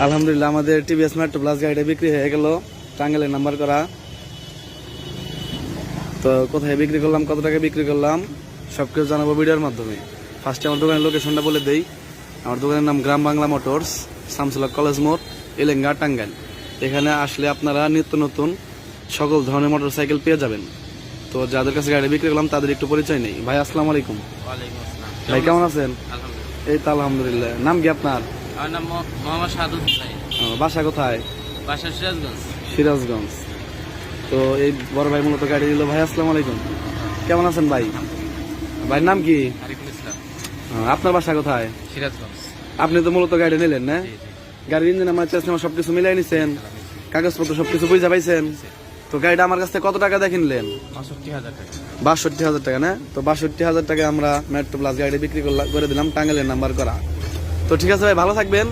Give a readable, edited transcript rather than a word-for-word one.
আলহামদুলিল্লাহ আমাদের TVS metro plus গাড়িটা বিক্রি হয়ে গেল, টাঙ্গাইলের নাম্বার করা। তো কোথায় বিক্রি করলাম, কত টাকা বিক্রি করলাম সবকিছু জানাবো ভিডিওর মাধ্যমে। ফার্স্টে আমার দোকানের লোকেশনটা বলে দেই। আমার দোকানের নাম গ্রাম বাংলা মোটরস, শামসুল হক কলেজ মোড়, এলেঙ্গা, টাঙ্গাইল। এখানে আসলে আপনারা নিত্য নতুন সকল ধরনের মোটরসাইকেল পেয়ে যাবেন। তো যাদের কাছে গাড়ি বিক্রি করলাম তাদের একটু পরিচয় নেই। ভাই আসসালামু আলাইকুম। ভাই কেমন আছেন? এই তো আলহামদুলিল্লাহ। নাম কি আপনার? আমার নাম মোহাম্মদ সাদুল হুসাইন। বাসা কোথায়? বাসা সিরাজগঞ্জ। সিরাজগঞ্জ। তো এই বড় ভাই মূলত গাড়ি দিল। ভাই আসসালামু আলাইকুম, কেমন আছেন ভাই? ভাইয়ের নাম কি? আরিফুল ইসলাম। আপনার বাসা কোথায়? সিরাজগঞ্জ। আপনি তো মূলত গাড়ি নিলেন না? গাড়ির ইঞ্জিন আমার চেষ্টা সবকিছু মিলাই নিছেন, কাগজপত্র সবকিছু বুঝে পাইছেন। তো গাড়িটা আমার কাছ থেকে কত টাকা দিয়ে কিনলেন? ৬২,০০০ টাকা। ৬২,০০০ টাকা না? তো ৬২,০০০ টাকা আমরা মেট্রো প্লাস গাড়ি বিক্রি করে দিলাম, টাঙ্গাইলের নাম্বার করা। তো ঠিক আছে ভাই, ভালো থাকবেন।